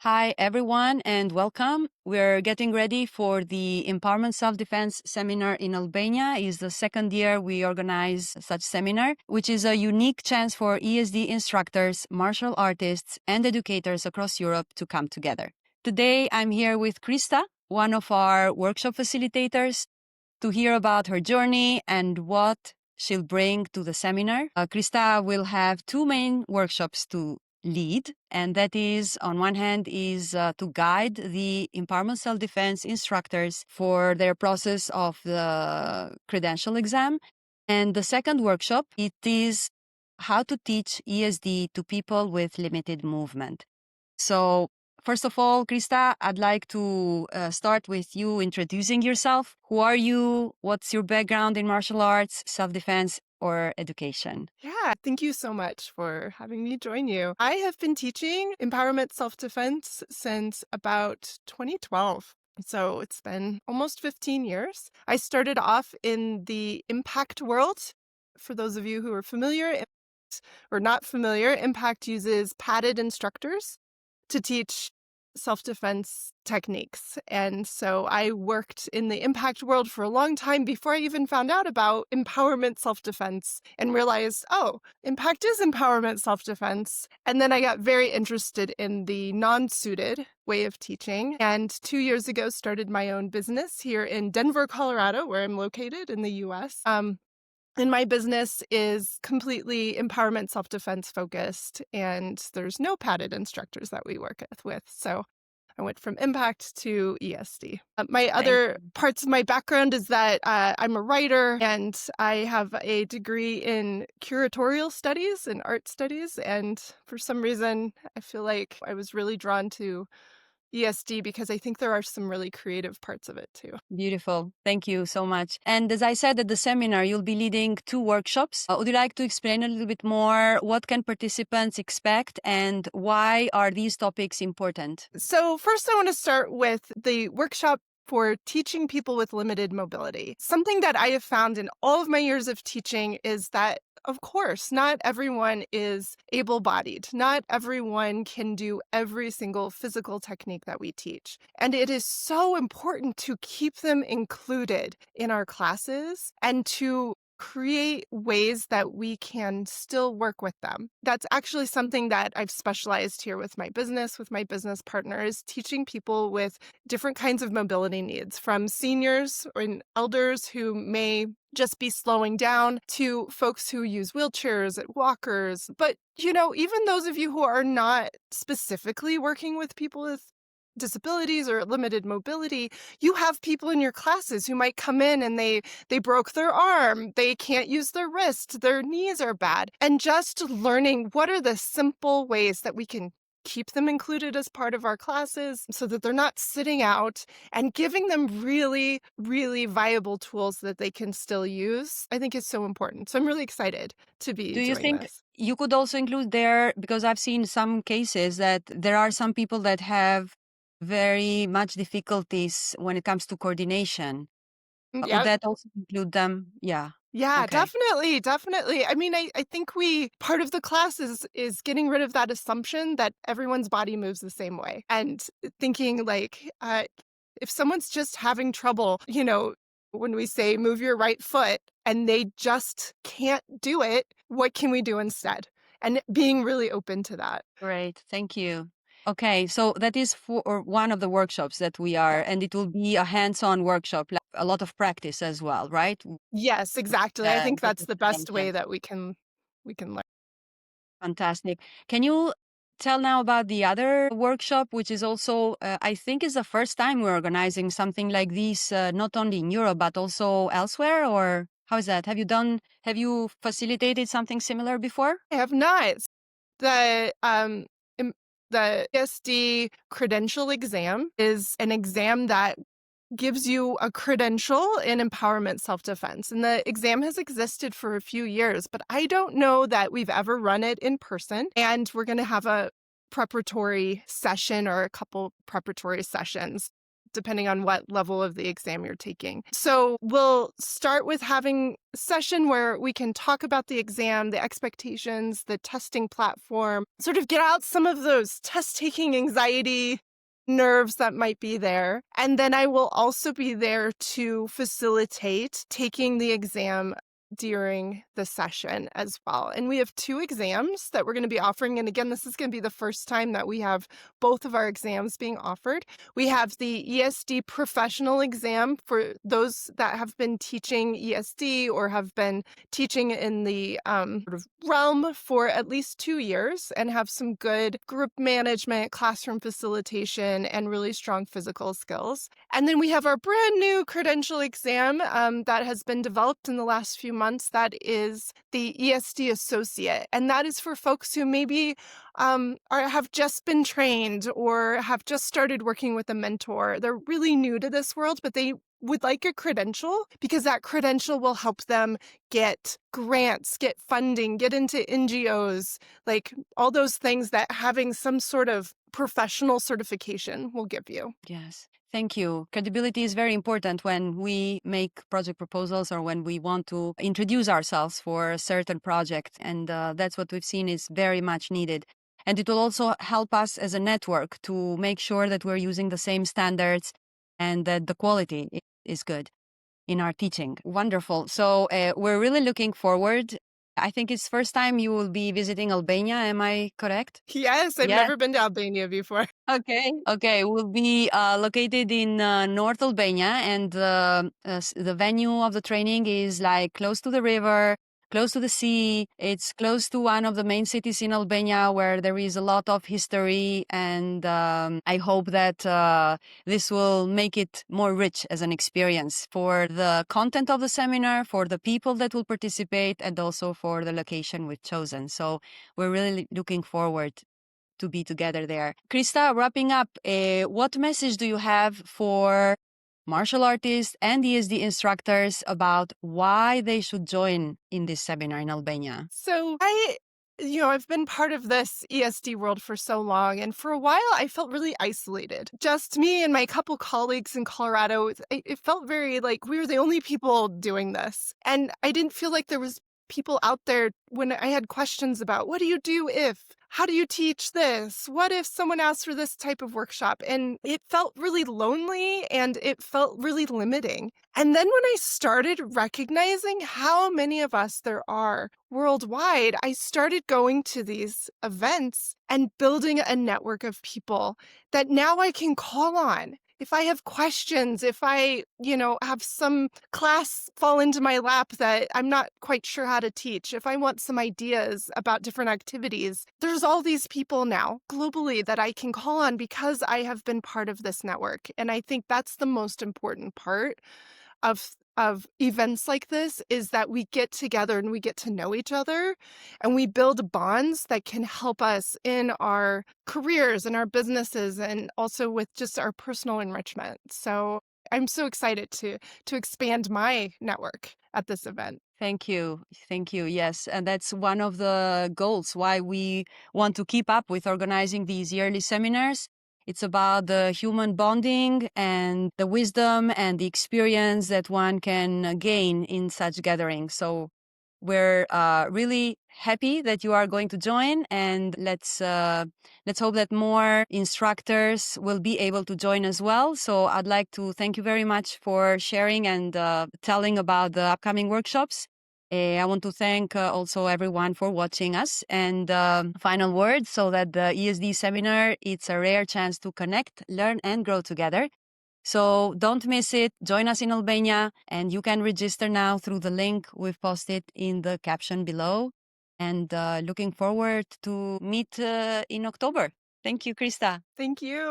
Hi, everyone, and welcome. We're getting ready for the Empowerment Self-Defense Seminar in Albania. It's the second year we organize such seminar, which is a unique chance for ESD instructors, martial artists, and educators across Europe to come together. Today, I'm here with Krista, one of our workshop facilitators, to hear about her journey and what she'll bring to the seminar. Krista will have two main workshops to lead, and that is, on one hand, is to guide the empowerment self-defense instructors for their process of the credential exam. And the second workshop, it is how to teach ESD to people with limited movement. So first of all, Krista, I'd like to start with you introducing yourself. Who are you? What's your background in martial arts, self-defense, or education? Yeah, thank you so much for having me join you. I have been teaching empowerment self-defense since about 2012. So it's been almost 15 years. I started off in the impact world. For those of you who are familiar or not familiar, impact uses padded instructors to teach self-defense techniques. And so I worked in the impact world for a long time before I even found out about empowerment self-defense and realized, oh, impact is empowerment self-defense. And then I got very interested in the non-suited way of teaching. And 2 years ago, started my own business here in Denver, Colorado, where I'm located in the US. And my business is completely empowerment self-defense focused, and there's no padded instructors that we work with. So I went from impact to ESD. My other parts of my background is that I'm a writer, and I have a degree in curatorial studies and art studies. And for some reason, I feel like I was really drawn to ESD because I think there are some really creative parts of it too. Beautiful. Thank you so much. And as I said at the seminar, you'll be leading two workshops. Would you like to explain a little bit more? What can participants expect and why are these topics important? So first I want to start with the workshop for teaching people with limited mobility. Something that I have found in all of my years of teaching is that, of course, not everyone is able-bodied. Not everyone can do every single physical technique that we teach. And it is so important to keep them included in our classes and to create ways that we can still work with them. That's actually something that I've specialized here with my business partners, teaching people with different kinds of mobility needs, from seniors and elders who may just be slowing down to folks who use wheelchairs, walkers. But, even those of you who are not specifically working with people with disabilities or limited mobility, you have people in your classes who might come in and they broke their arm, they can't use their wrist, their knees are bad. And just learning what are the simple ways that we can keep them included as part of our classes so that they're not sitting out, and giving them really, really viable tools that they can still use, I think is so important. So I'm really excited to be Do you doing think this. you could also include there, because I've seen some cases that there are some people that have very much difficulties when it comes to coordination. Would Yeah. that also include them? Yeah. Yeah, Okay. definitely. I mean, I think part of the class is getting rid of that assumption that everyone's body moves the same way, and thinking like, if someone's just having trouble, when we say move your right foot and they just can't do it, what can we do instead? And being really open to that. Great. Thank you. Okay. So that is for one of the workshops that we are, Yeah. and it will be a hands-on workshop, like a lot of practice as well, right? Yes, exactly. I think With that's the the best way credentials. that we can learn. Fantastic. Can you tell now about the other workshop, which is also, I think, is the first time we're organizing something like this, not only in Europe, but also elsewhere? Or how is that? Have you facilitated something similar before? I have not. The the ESD credential exam is an exam that gives you a credential in empowerment self-defense. And the exam has existed for a few years, but I don't know that we've ever run it in person. And we're going to have a preparatory session or a couple preparatory sessions depending on what level of the exam you're taking. So we'll start with having a session where we can talk about the exam, the expectations, the testing platform, sort of get out some of those test-taking anxiety nerves that might be there. And then I will also be there to facilitate taking the exam during the session as well. And we have 2 exams that we're going to be offering. And again, this is going to be the first time that we have both of our exams being offered. We have the ESD professional exam for those that have been teaching ESD or have been teaching in the sort of realm for at least 2 years and have some good group management, classroom facilitation, and really strong physical skills. And then we have our brand new credential exam that has been developed in the last few months. That is the ESD Associate. And that is for folks who maybe have just been trained or have just started working with a mentor. They're really new to this world, but they would like a credential because that credential will help them get grants, get funding, get into NGOs, like all those things that having some sort of professional certification will give you. Yes. Thank you. Credibility is very important when we make project proposals or when we want to introduce ourselves for a certain project. And that's what we've seen is very much needed. And it will also help us as a network to make sure that we're using the same standards and that the quality is good in our teaching. Wonderful. So we're really looking forward. I think it's first time you will be visiting Albania. Am I correct? Yes, I've never been to Albania before. Okay. We'll be located in North Albania, and the venue of the training is like close to the river, close to the sea. It's close to one of the main cities in Albania where there is a lot of history, and I hope that this will make it more rich as an experience for the content of the seminar, for the people that will participate, and also for the location we've chosen. So we're really looking forward to be together there. Krista, wrapping up, what message do you have for martial artists and ESD instructors about why they should join in this seminar in Albania? So I've been part of this ESD world for so long, and for a while I felt really isolated. Just me and my couple colleagues in Colorado, it felt very like we were the only people doing this. And I didn't feel like there was people out there when I had questions about what do you do if? How do you teach this? What if someone asks for this type of workshop? And it felt really lonely and it felt really limiting. And then when I started recognizing how many of us there are worldwide, I started going to these events and building a network of people that now I can call on. If I have questions, if I, have some class fall into my lap that I'm not quite sure how to teach, if I want some ideas about different activities, there's all these people now globally that I can call on because I have been part of this network. And I think that's the most important part of events like this is that we get together and we get to know each other and we build bonds that can help us in our careers and our businesses and also with just our personal enrichment. So I'm so excited to expand my network at this event. Thank you. Yes. And that's one of the goals why we want to keep up with organizing these yearly seminars. It's about the human bonding and the wisdom and the experience that one can gain in such gatherings. So we're really happy that you are going to join, and let's hope that more instructors will be able to join as well. So I'd like to thank you very much for sharing and telling about the upcoming workshops. I want to thank also everyone for watching us. And final word, so that the ESD seminar, it's a rare chance to connect, learn, and grow together. So don't miss it. Join us in Albania, and you can register now through the link we've posted in the caption below. And looking forward to meet in October. Thank you, Krista. Thank you.